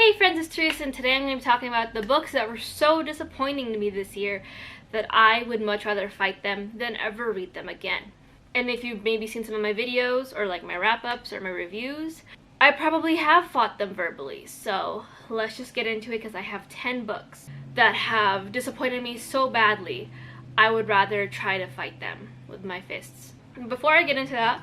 Hey friends, it's Teresa, and today I'm going to be talking about the books that were so disappointing to me this year that I would much rather fight them than ever read them again. And if you've maybe seen some of my videos or like my wrap-ups or my reviews, I probably have fought them verbally. So let's just get into it because I have 10 books that have disappointed me so badly I would rather try to fight them with my fists. Before I get into that,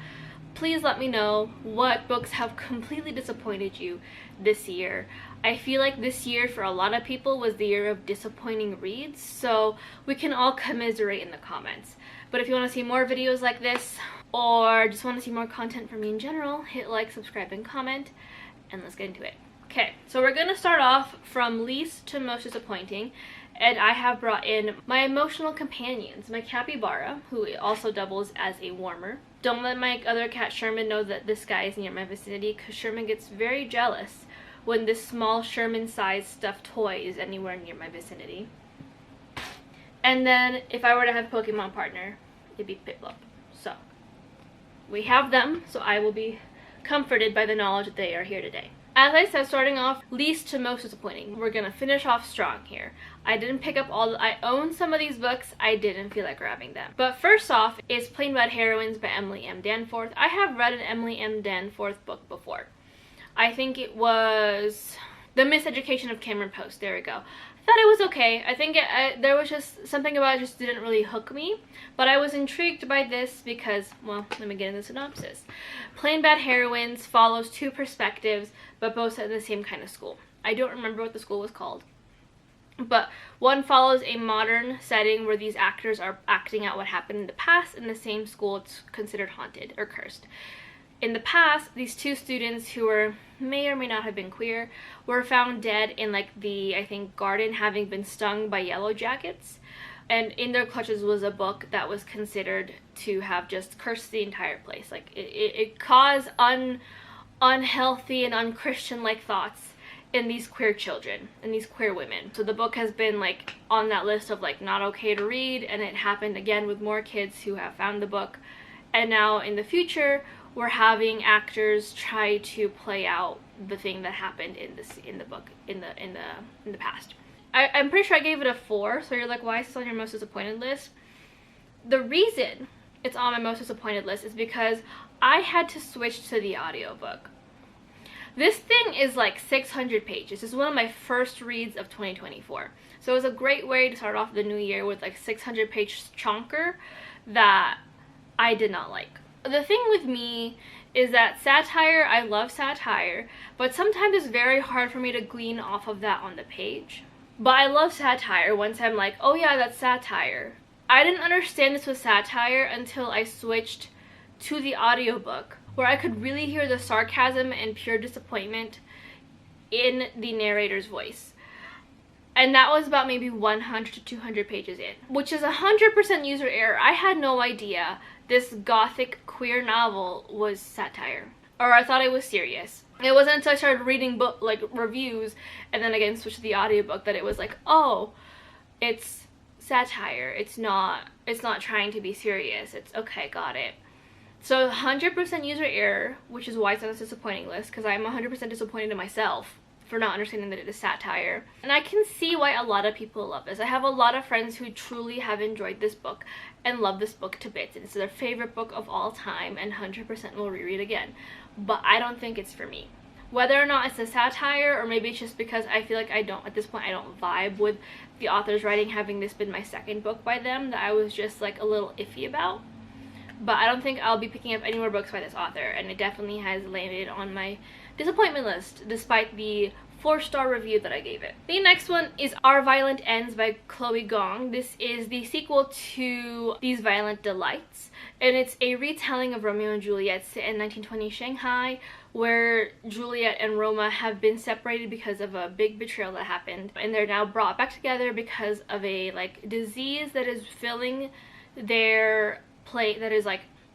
please let me know what books have completely disappointed you this year. I feel like this year for a lot of people was the year of disappointing reads, so we can all commiserate in the comments. But if you want to see more videos like this, or just want to see more content from me in general, hit like, subscribe, and comment, and let's get into it. Okay, so we're going to start off from least to most disappointing, and I have brought in my emotional companions, my capybara, who also doubles as a warmer. Don't let my other cat Sherman know that this guy is near my vicinity, because Sherman gets very jealous when this small Sherman-sized stuffed toy is anywhere near my vicinity. And then, if I were to have a Pokemon partner, it'd be Piplup. So, we have them, so I will be comforted by the knowledge that they are here today. As I said, starting off least to most disappointing, we're gonna finish off strong here. I didn't pick up I own some of these books, I didn't feel like grabbing them. But first off is Plain Bad Heroines by Emily M. Danforth. I have read an Emily M. Danforth book before. I think it was The Miseducation of Cameron Post. There we go. I thought it was okay. I think there was just something about it just didn't really hook me, but I was intrigued by this because, well, let me get into the synopsis. Plain Bad Heroines follows two perspectives, but both at the same kind of school. I don't remember what the school was called, but one follows a modern setting where these actors are acting out what happened in the past. In the same school, it's considered haunted or cursed. In the past, these two students who may or may not have been queer were found dead in like the, I think, garden, having been stung by yellow jackets. And in their clutches was a book that was considered to have just cursed the entire place. Like it caused unhealthy and unchristian-like thoughts in these queer children and these queer women. So the book has been like on that list of like not okay to read, and it happened again with more kids who have found the book. And now in the future, we're having actors try to play out the thing that happened in the book in the past. I'm pretty sure I gave it a 4, so you're like, why is this on your most disappointed list? The reason it's on my most disappointed list is because I had to switch to the audiobook. This thing is like 600 pages. This is one of my first reads of 2024. So it was a great way to start off the new year with like 600-page chonker that I did not like. The thing with me is that satire, I love satire, but sometimes it's very hard for me to glean off of that on the page. But I love satire once I'm like, oh yeah, that's satire. I didn't understand this was satire until I switched to the audiobook, where I could really hear the sarcasm and pure disappointment in the narrator's voice. And that was about maybe 100 to 200 pages in, which is 100% user error. I had no idea this gothic queer novel was satire, or I thought it was serious. It wasn't until I started reading reviews and then again switched to the audiobook that it was like, oh, it's satire. It's not trying to be serious. It's okay, got it. So 100% user error, which is why it's on this disappointing list, because I'm 100% disappointed in myself for not understanding that it is satire. And I can see why a lot of people love this. I have a lot of friends who truly have enjoyed this book and love this book to bits. It's their favorite book of all time and 100% will reread again. But I don't think it's for me. Whether or not it's a satire, or maybe it's just because I feel like at this point I don't vibe with the author's writing, having this been my second book by them, that I was just like a little iffy about. But I don't think I'll be picking up any more books by this author, and it definitely has landed on my disappointment list, despite the 4-star review that I gave it. The next one is Our Violent Ends by Chloe Gong. This is the sequel to These Violent Delights, and it's a retelling of Romeo and Juliet set in 1920 Shanghai, where Juliet and Roma have been separated because of a big betrayal that happened, and they're now brought back together because of a disease that is filling their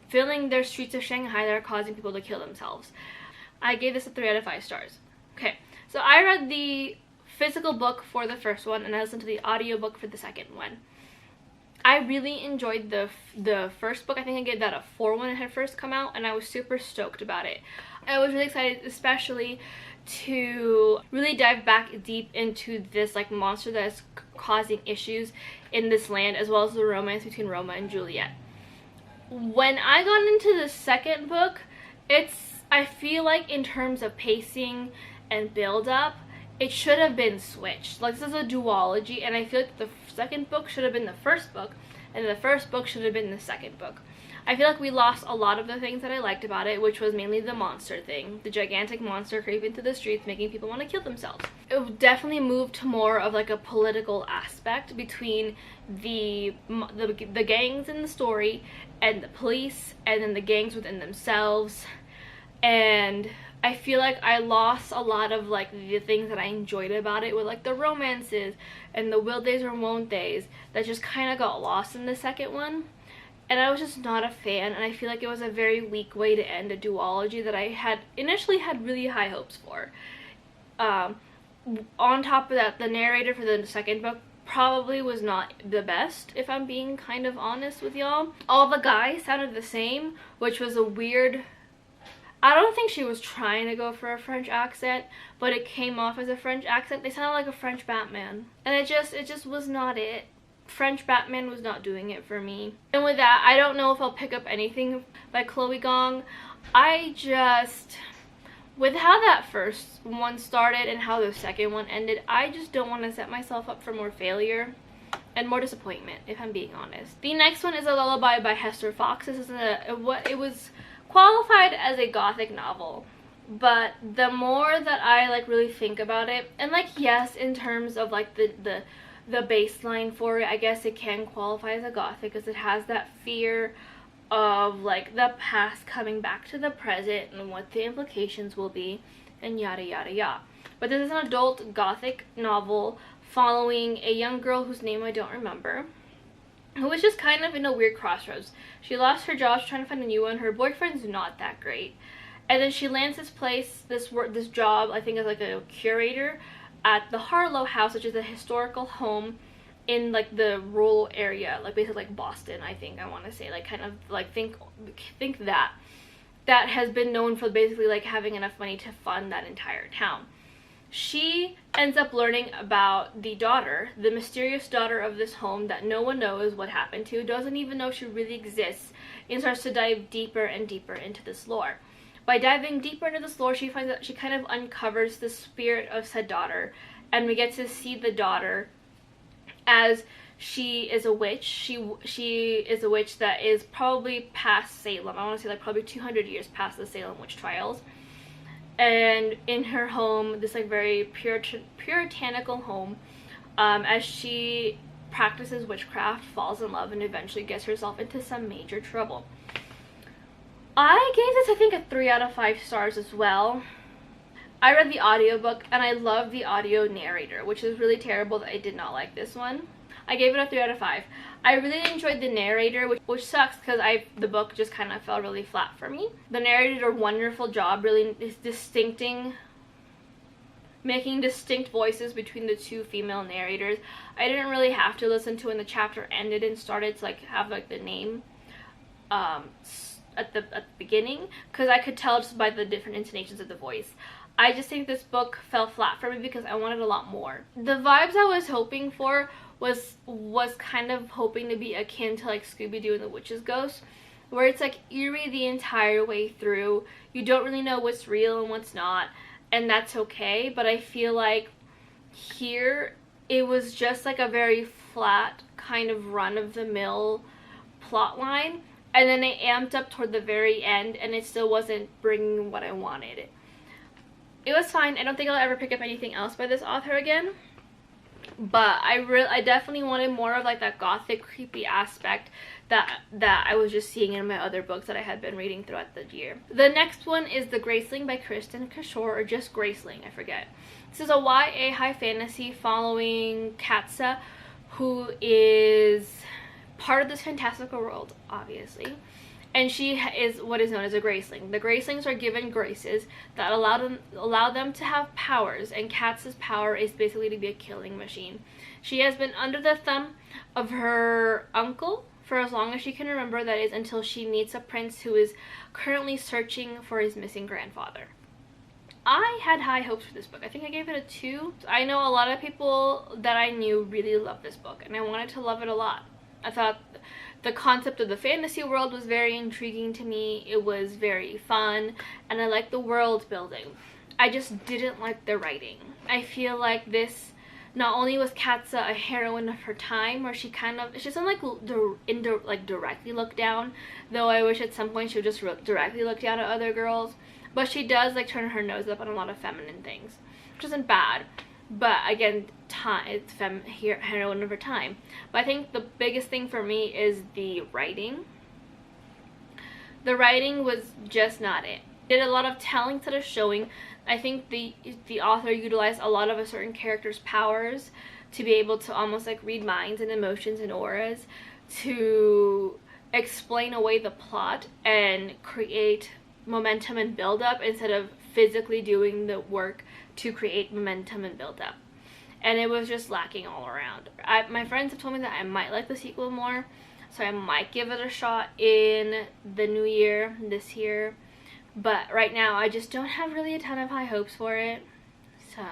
filling their streets of Shanghai, that are causing people to kill themselves. I gave this a 3 out of 5 stars. Okay, so I read the physical book for the first one, and I listened to the audiobook for the second one. I really enjoyed the first book. I think I gave that a 4 when it had first come out, and I was super stoked about it. I was really excited, especially to really dive back deep into this like monster that is causing issues in this land, as well as the romance between Roma and Juliet. When I got into the second book, I feel like in terms of pacing and build up, it should have been switched. Like, this is a duology, and I feel like the second book should have been the first book, and the first book should have been the second book. I feel like we lost a lot of the things that I liked about it, which was mainly the monster thing. The gigantic monster creeping through the streets, making people want to kill themselves. It definitely moved to more of like a political aspect between the gangs in the story and the police, and then the gangs within themselves. And I feel like I lost a lot of like the things that I enjoyed about it, with like the romances and the will days or won't days, that just kind of got lost in the second one. And I was just not a fan, and I feel like it was a very weak way to end a duology that I had initially had really high hopes for. On top of that, the narrator for the second book probably was not the best, if I'm being kind of honest with y'all. All the guys sounded the same, which was a weird... I don't think she was trying to go for a French accent, but it came off as a French accent. They sounded like a French Batman, and it just was not it. French Batman was not doing it for me. And with that, I don't know if I'll pick up anything by Chloe Gong. With how that first one started and how the second one ended, I just don't want to set myself up for more failure and more disappointment, if I'm being honest. The next one is A Lullaby by Hester Fox. This is it was qualified as a gothic novel, but the more that I like really think about it, and like, yes, in terms of like the baseline for it, I guess it can qualify as a gothic, because it has that fear of like the past coming back to the present and what the implications will be, and yada yada yada. But this is an adult gothic novel following a young girl whose name I don't remember, who was just kind of in a weird crossroads. She lost her job, she's trying to find a new one, her boyfriend's not that great, and then she lands this job, I think, as like a curator at the Harlow House, which is a historical home in like the rural area, like basically like Boston, I think, I want to say, like kind of like think that has been known for basically like having enough money to fund that entire town. She ends up learning about the daughter, the mysterious daughter of this home that no one knows what happened to, doesn't even know she really exists, and starts to dive deeper and deeper into this lore. By diving deeper into this lore, she finds that she kind of uncovers the spirit of said daughter, and we get to see the daughter as she is a witch. She is a witch that is probably past Salem. I want to say like probably 200 years past the Salem witch trials. And in her home, this like very puritanical home, as she practices witchcraft, falls in love, and eventually gets herself into some major trouble. I gave this, I think, a 3 out of 5 stars as well. I read the audiobook, and I love the audio narrator, which is really terrible that I did not like this one. I gave it a 3 out of 5. I really enjoyed the narrator, which sucks because the book just kind of fell really flat for me. The narrator did a wonderful job, really making distinct voices between the two female narrators. I didn't really have to listen to when the chapter ended and started to like have like the name at the beginning, because I could tell just by the different intonations of the voice. I just think this book fell flat for me because I wanted a lot more. The vibes I was hoping for was kind of hoping to be akin to like Scooby-Doo and the Witch's Ghost, where it's like eerie the entire way through. You don't really know what's real and what's not, and that's okay. But I feel like here it was just like a very flat kind of run-of-the-mill plot line, and then it amped up toward the very end, and it still wasn't bringing what I wanted. It was fine. I don't think I'll ever pick up anything else by this author again, but I definitely wanted more of like that gothic creepy aspect that I was just seeing in my other books that I had been reading throughout the year. The next one is The Graceling by Kristen Kishore, or just Graceling, I forget. This is a YA high fantasy following Katsa, who is part of this fantastical world, obviously, and she is what is known as a Graceling. The Gracelings are given graces that allow them to have powers, and Katsa's power is basically to be a killing machine. She has been under the thumb of her uncle for as long as she can remember, that is until she meets a prince who is currently searching for his missing grandfather. I had high hopes for this book. I think I gave it a 2. I know a lot of people that I knew really loved this book, and I wanted to love it a lot. I thought the concept of the fantasy world was very intriguing to me. It was very fun, and I liked the world building. I just didn't like the writing. I feel like this, not only was Katsa a heroine of her time, where she doesn't like directly look down, though I wish at some point she would just directly look down at other girls, but she does like turn her nose up on a lot of feminine things, which isn't bad. But again, it's heroine of her time. But I think the biggest thing for me is the writing. The writing was just not it. Did a lot of telling instead of showing. I think the author utilized a lot of a certain character's powers to be able to almost like read minds and emotions and auras to explain away the plot and create momentum and build up instead of physically doing the work to create momentum and build up. And it was just lacking all around. My friends have told me that I might like the sequel more, so I might give it a shot in the new year, this year. But right now, I just don't have really a ton of high hopes for it. So,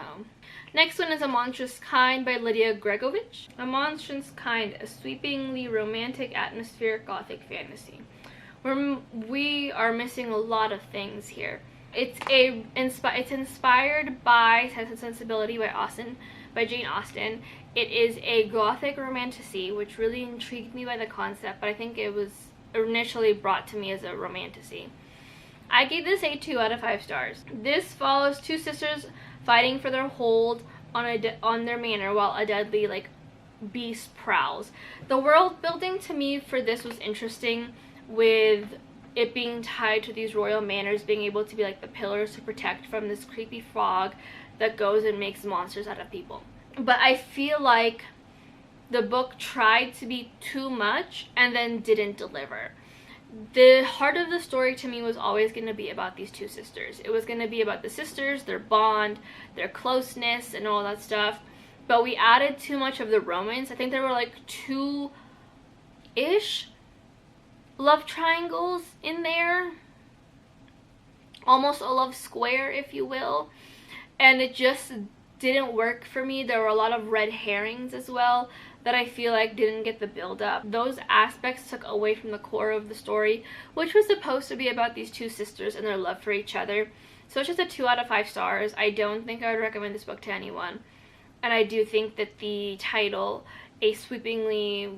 next one is A Monstrous Kind by Lydia Gregovich. A Monstrous Kind, a sweepingly romantic, atmospheric gothic fantasy. We are missing a lot of things here. It's inspired by Sense and Sensibility by Jane Austen. It is a gothic romantasy, which really intrigued me by the concept, but I think it was initially brought to me as a romantasy. I gave this a 2 out of 5 stars. This follows 2 sisters fighting for their hold on their manor while a deadly beast prowls. The world building to me for this was interesting, with it being tied to these royal manors being able to be like the pillars to protect from this creepy fog that goes and makes monsters out of people. But I feel like the book tried to be too much and then didn't deliver. The heart of the story to me was always going to be about these 2 sisters. It was going to be about the sisters, their bond, their closeness, and all that stuff. But we added too much of the romance. I think there were like 2-ish love triangles in there. Almost a love square, if you will. And it just didn't work for me. There were a lot of red herrings as well that I feel like didn't get the build up. Those aspects took away from the core of the story, which was supposed to be about these 2 sisters and their love for each other. So it's just a 2 out of 5 stars. I don't think I would recommend this book to anyone. And I do think that the title, a sweepingly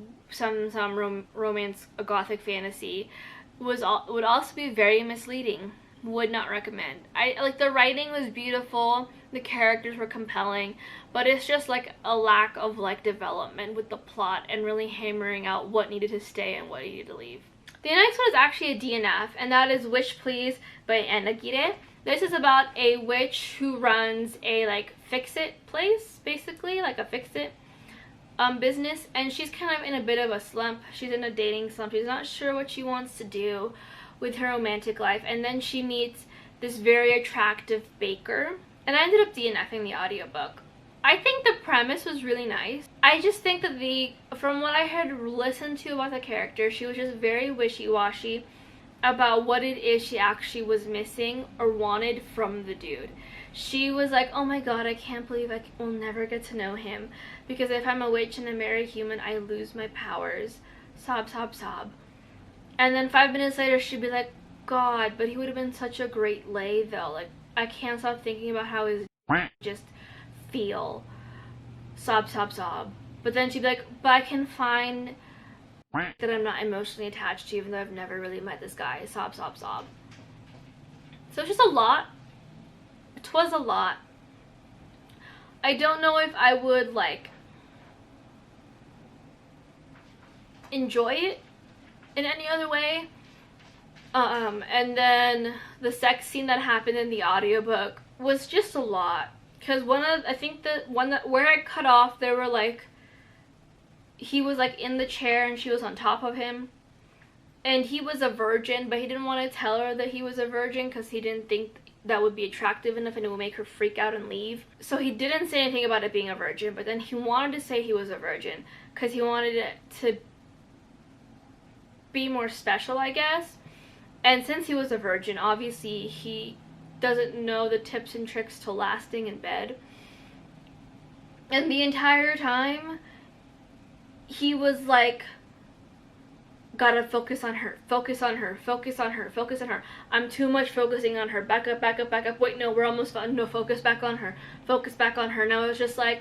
romance, a gothic fantasy, would also be very misleading. Would not recommend. The writing was beautiful, the characters were compelling, but it's just like a lack of development with the plot and really hammering out what needed to stay and what needed to leave. The next one is actually a DNF, and that is Wish Please by Anagire. This is about a witch who runs a fix-it place, basically, like a fix-it business, and she's kind of in a bit of a slump. She's in a dating slump. She's not sure what she wants to do with her romantic life, and then she meets this very attractive baker, and I ended up DNFing the audiobook. I think the premise was really nice. I just think that from what I had listened to about the character, she was just very wishy-washy about what it is she actually was missing or wanted from the dude. She was like, oh my god, I can't believe I will never get to know him, because if I'm a witch and I marry a human, I lose my powers. Sob, sob, sob. And then 5 minutes later, she'd be like, God, but he would have been such a great lay, though. I can't stop thinking about how his just feel. Sob, sob, sob. But then she'd be like, but I can find that I'm not emotionally attached to, even though I've never really met this guy. Sob, sob, sob. So it's just a lot. It was a lot. I don't know if I would, enjoy it in any other way. And then the sex scene that happened in the audiobook was just a lot, because I think the one where I cut off, there were he was in the chair and she was on top of him, and he was a virgin, but he didn't want to tell her that he was a virgin because he didn't think that would be attractive enough and it would make her freak out and leave. So he didn't say anything about it being a virgin, but then he wanted to say he was a virgin because he wanted it to be more special, I guess. And since he was a virgin, obviously he doesn't know the tips and tricks to lasting in bed. And the entire time, he was like, gotta focus on her, focus on her, focus on her, focus on her. I'm too much focusing on her. Back up, back up, back up. Wait, no, we're almost done. No, focus back on her. Focus back on her. Now it's just like,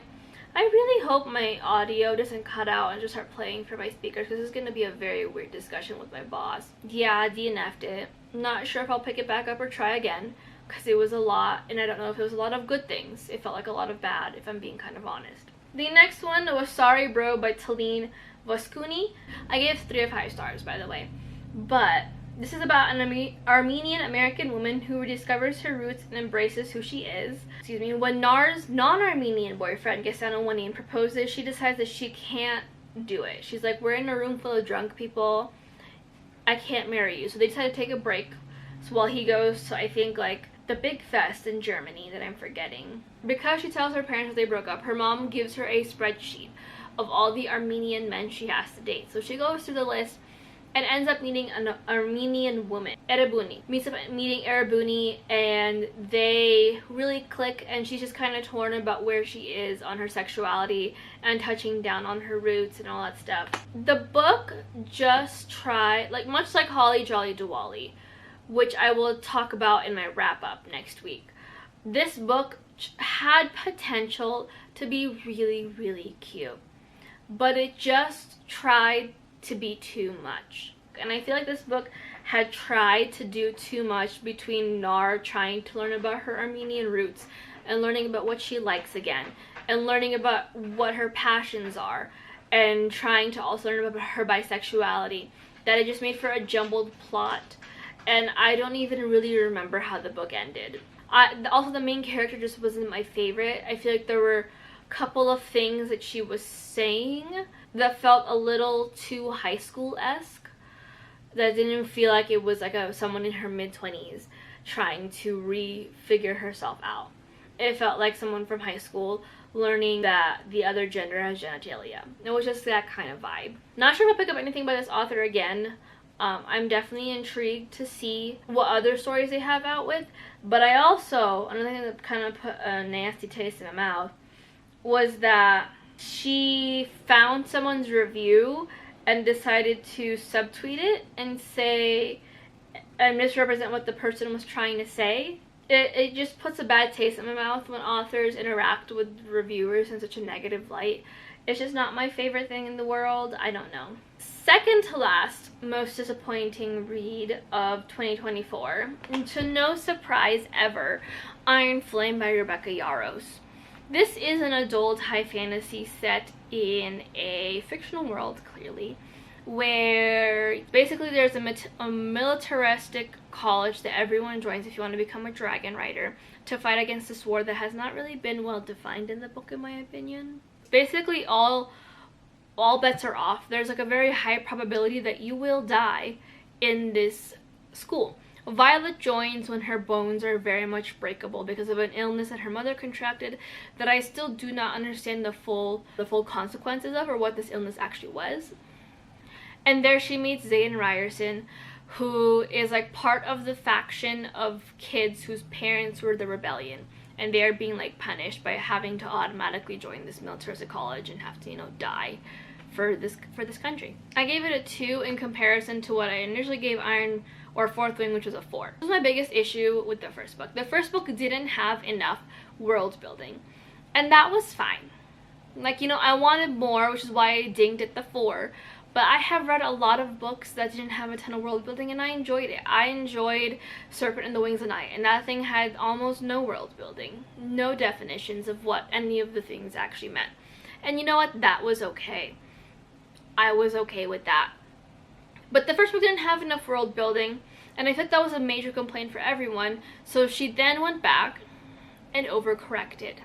I really hope my audio doesn't cut out and just start playing for my speakers, because this is going to be a very weird discussion with my boss. Yeah, I DNF'd it. Not sure if I'll pick it back up or try again, because it was a lot, and I don't know if it was a lot of good things. It felt like a lot of bad, if I'm being kind of honest. The next one was Sorry Bro by Talene Voskuni. I gave 3 of 5 stars, by the way. But this is about an Armenian-American woman who rediscovers her roots and embraces who she is. Excuse me. When Nar's non-Armenian boyfriend gets down on one knee and proposes, she decides that she can't do it. She's like, we're in a room full of drunk people. I can't marry you. So they decide to take a break. So while he goes to, I think, like, the big fest in Germany that I'm forgetting. Because she tells her parents that they broke up, her mom gives her a spreadsheet of all the Armenian men she has to date. So she goes through the list and ends up meeting an Armenian woman, Erebuni. Meeting Erebuni, and they really click, and she's just kind of torn about where she is on her sexuality and touching down on her roots and all that stuff. The book just tried, like, much like Holly Jolly Diwali, which I will talk about in my wrap-up next week. This book had potential to be really, really cute, but it just tried to be too much. And I feel like this book had tried to do too much between Nar trying to learn about her Armenian roots and learning about what she likes again and learning about what her passions are and trying to also learn about her bisexuality, that it just made for a jumbled plot. And I don't even really remember how the book ended. Also, the main character just wasn't my favorite. I feel like there were a couple of things that she was saying that felt a little too high school-esque. That didn't feel like it was like someone in her mid-20s trying to re-figure herself out. It felt like someone from high school learning that the other gender has genitalia. It was just that kind of vibe. Not sure if I'll pick up anything by this author again. I'm definitely intrigued to see what other stories they have out with. But I also, another thing that kind of put a nasty taste in my mouth was that she found someone's review and decided to subtweet it and say and misrepresent what the person was trying to say. It just puts a bad taste in my mouth when authors interact with reviewers in such a negative light. It's just not my favorite thing in the world. I don't know. Second to last most disappointing read of 2024, and to no surprise ever, Iron Flame by Rebecca Yarros. This is an adult high fantasy set in a fictional world, clearly, where basically there's a militaristic college that everyone joins if you want to become a dragon rider to fight against this war that has not really been well defined in the book, in my opinion. Basically all bets are off. There's like a very high probability that you will die in this school. Violet joins when her bones are very much breakable because of an illness that her mother contracted that I still do not understand the full consequences of, or what this illness actually was. And there she meets Zayden Ryerson, who is like part of the faction of kids whose parents were the rebellion, and they are being like punished by having to automatically join this militaristic college and have to, you know, die for this country. I gave it a 2 in comparison to what I initially gave Iron or Fourth Wing, which was a 4. This was my biggest issue with the first book. The first book didn't have enough world building, and that was fine. Like, you know, I wanted more, which is why I dinged at the 4. But I have read a lot of books that didn't have a ton of world building, and I enjoyed it. I enjoyed Serpent and the Wings of Night, and that thing had almost no world building. No definitions of what any of the things actually meant. And you know what? That was okay. I was okay with that. But the first book didn't have enough world building, and I think that was a major complaint for everyone. So she then went back and overcorrected.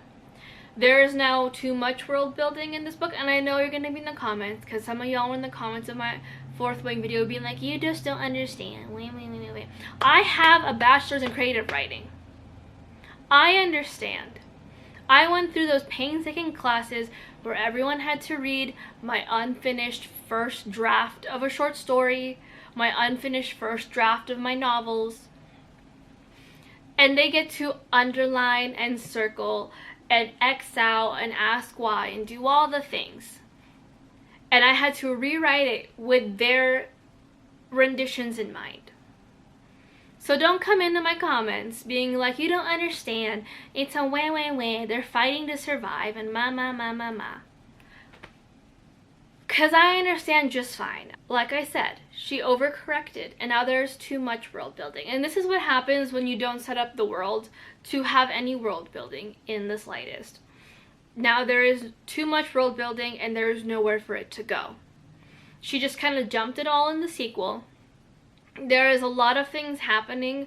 There is now too much world building in this book, and I know you're going to be in the comments, because some of y'all were in the comments of my Fourth Wing video being like, you just don't understand. Wait. I have a bachelor's in creative writing. I understand. I went through those painstaking classes where everyone had to read my unfinished first draft of a short story, my unfinished first draft of my novels. And they get to underline and circle and X out and ask why and do all the things. And I had to rewrite it with their renditions in mind. So don't come into my comments being like, you don't understand, it's a wah wah wah, they're fighting to survive and ma ma ma ma ma. Because I understand just fine. Like I said, she overcorrected and now there's too much world building. And this is what happens when you don't set up the world to have any world building in the slightest. Now there is too much world building and there is nowhere for it to go. She just kind of jumped it all in the sequel. There is a lot of things happening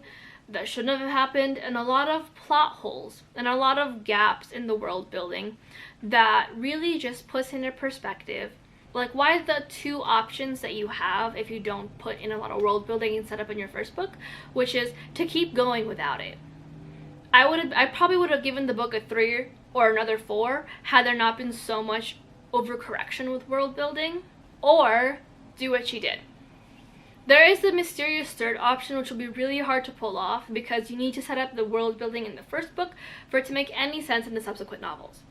that shouldn't have happened and a lot of plot holes and a lot of gaps in the world building that really just puts into perspective, like, why the two options that you have if you don't put in a lot of world building and set up in your first book, which is to keep going without it. I probably would have given the book a 3 or another 4 had there not been so much overcorrection with world building, or do what she did. There is the mysterious third option, which will be really hard to pull off because you need to set up the world building in the first book for it to make any sense in the subsequent novels.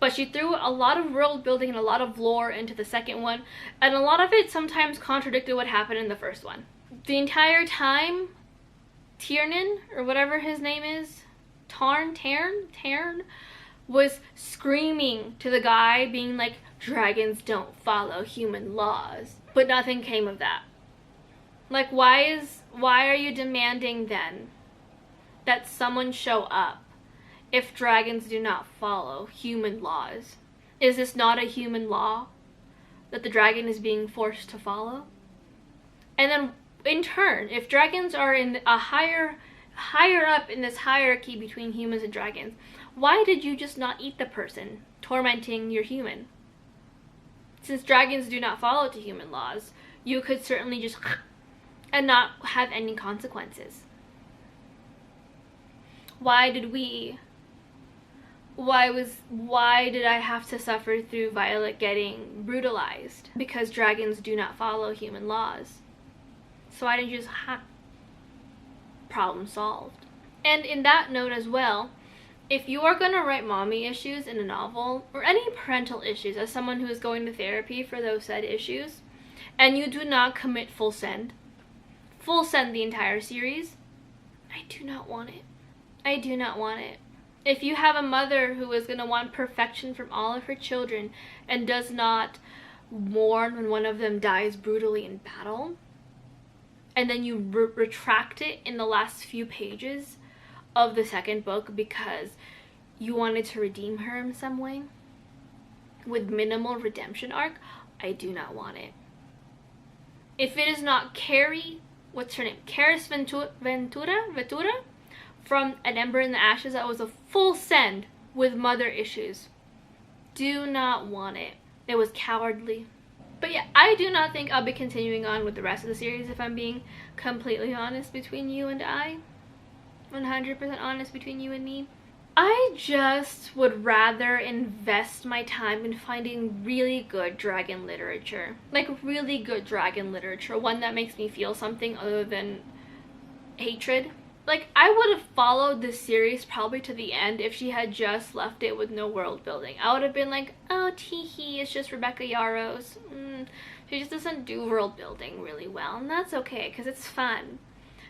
But she threw a lot of world building and a lot of lore into the second one, and a lot of it sometimes contradicted what happened in the first one. The entire time, Tiernan, or whatever his name is, Tarn, was screaming to the guy, being like, dragons don't follow human laws. But nothing came of that. Like, why are you demanding then that someone show up if dragons do not follow human laws? Is this not a human law that the dragon is being forced to follow? And then in turn, if dragons are in a higher up in this hierarchy between humans and dragons, why did you just not eat the person tormenting your human? Since dragons do not follow to human laws, you could certainly just and not have any consequences. Why did I have to suffer through Violet getting brutalized? Because dragons do not follow human laws. So why didn't you just problem solved? And in that note as well, if you are going to write mommy issues in a novel, or any parental issues, as someone who is going to therapy for those said issues, and you do not commit full send the entire series, I do not want it. I do not want it. If you have a mother who is going to want perfection from all of her children and does not mourn when one of them dies brutally in battle, and then you retract it in the last few pages of the second book because you wanted to redeem her in some way with minimal redemption arc, I do not want it. If it is not Carrie, what's her name? Karis Ventura from An Ember in the Ashes, that was a full send with mother issues. Do not want it. It was cowardly. But yeah, I do not think I'll be continuing on with the rest of the series, if I'm being completely honest between you and I. 100% honest between you and me. I just would rather invest my time in finding really good dragon literature. Like, really good dragon literature. One that makes me feel something other than hatred. Like, I would have followed this series probably to the end if she had just left it with no world building. I would have been like, oh, teehee, it's just Rebecca Yarros. She just doesn't do world building really well, and that's okay, because it's fun.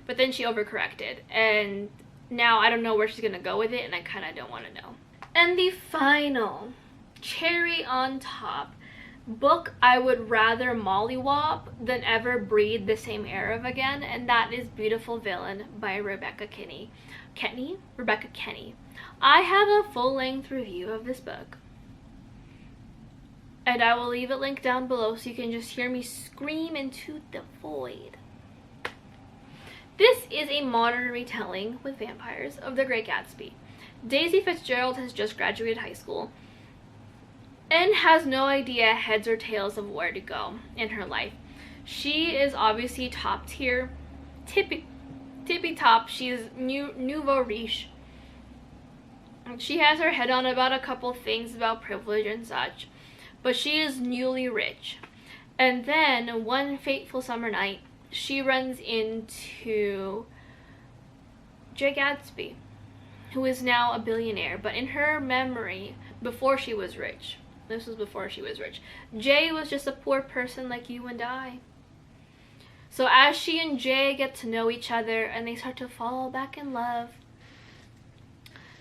But then she overcorrected, and now I don't know where she's gonna go with it, and I kind of don't want to know. And the final cherry on top book I would rather mollywop than ever breathe the same air of again, and that is Beautiful Villain by Rebecca Kenny. I have a full-length review of this book, and I will leave it linked down below so you can just hear me scream into the void. This is a modern retelling with vampires of The Great Gatsby. Daisy Fitzgerald has just graduated high school and has no idea heads or tails of where to go in her life. She is obviously top tier, tippy top. She's nouveau riche. She has her head on about a couple things about privilege and such, but she is newly rich. And then one fateful summer night, she runs into Jay Gatsby, who is now a billionaire, but in her memory, before she was rich, this was before she was rich, Jay was just a poor person like you and I. So as she and Jay get to know each other and they start to fall back in love,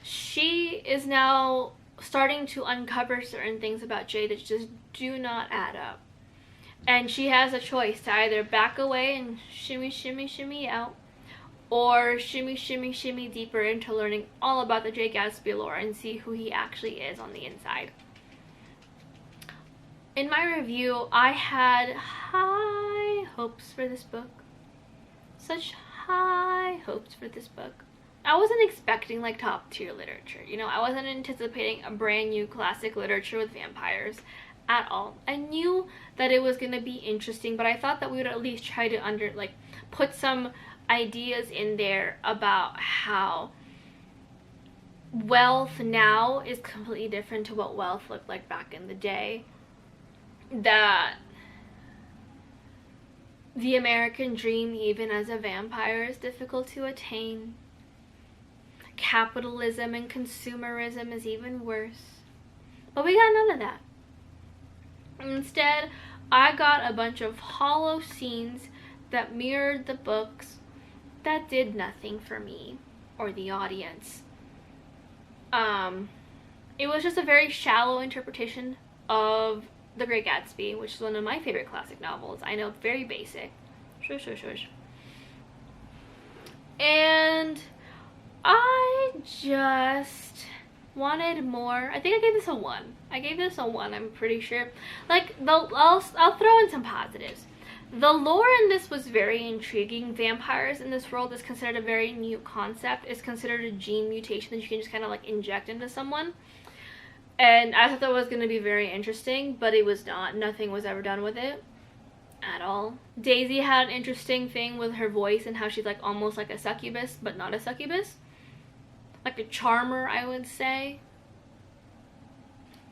she is now starting to uncover certain things about Jay that just do not add up. And she has a choice to either back away and shimmy, shimmy, shimmy out, or shimmy, shimmy, shimmy deeper into learning all about the Jay Gatsby lore and see who he actually is on the inside. In my review, I had high hopes for this book. Such high hopes for this book. I wasn't expecting like top tier literature, you know, I wasn't anticipating a brand new classic literature with vampires at all. I knew that it was going to be interesting, but I thought that we would at least try to put some ideas in there about how wealth now is completely different to what wealth looked like back in the day. That the American dream, even as a vampire, is difficult to attain. Capitalism and consumerism is even worse. But we got none of that. Instead, I got a bunch of hollow scenes that mirrored the books that did nothing for me or the audience. It was just a very shallow interpretation of The Great Gatsby, which is one of my favorite classic novels. I know, very basic. Shush, shush, shush. And I just wanted more. I think I gave this a 1. I gave this a 1, I'm pretty sure. Like, I'll throw in some positives. The lore in this was very intriguing. Vampires in this world is considered a very new concept. It's considered a gene mutation that you can just kind of like inject into someone. And I thought that was going to be very interesting, but it was not. Nothing was ever done with it at all. Daisy had an interesting thing with her voice and how she's like almost like a succubus, but not a succubus. Like a charmer, I would say.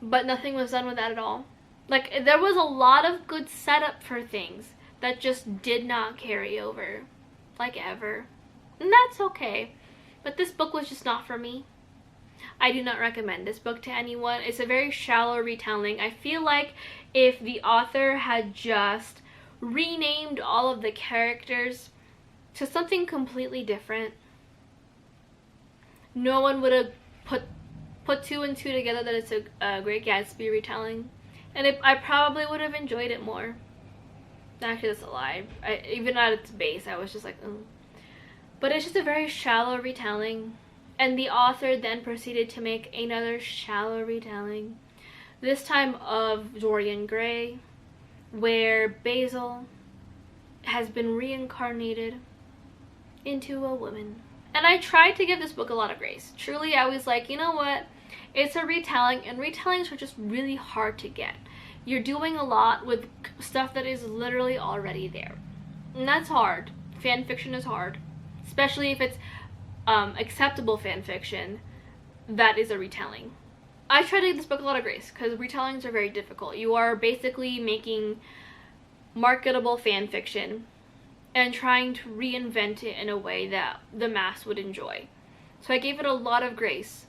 But nothing was done with that at all. Like, there was a lot of good setup for things that just did not carry over. Like, ever. And that's okay. But this book was just not for me. I do not recommend this book to anyone. It's a very shallow retelling. I feel like if the author had just renamed all of the characters to something completely different, no one would have put 2 and 2 together that it's a Great Gatsby retelling. And I probably would have enjoyed it more. Actually, that's a lie. Even at its base, I was just like, ugh. But it's just a very shallow retelling. And the author then proceeded to make another shallow retelling. This time of Dorian Gray, where Basil has been reincarnated into a woman. And I tried to give this book a lot of grace. Truly, I was like, you know what? It's a retelling, and retellings are just really hard to get. You're doing a lot with stuff that is literally already there. And that's hard. Fan fiction is hard. Especially if it's acceptable fan fiction that is a retelling. I try to give this book a lot of grace because retellings are very difficult. You are basically making marketable fan fiction and trying to reinvent it in a way that the mass would enjoy. So I gave it a lot of grace.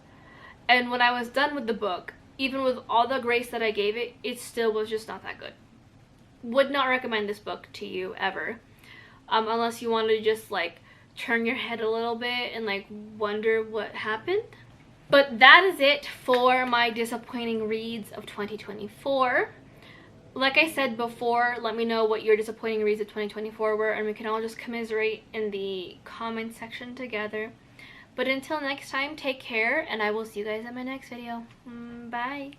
And when I was done with the book, even with all the grace that I gave it, it still was just not that good. Would not recommend this book to you ever. Unless you want to just like turn your head a little bit and like wonder what happened. But that is it for my disappointing reads of 2024. Like I said before, let me know what your disappointing reads of 2024 were, and we can all just commiserate in the comment section together. But until next time, take care, and I will see you guys in my next video. Bye!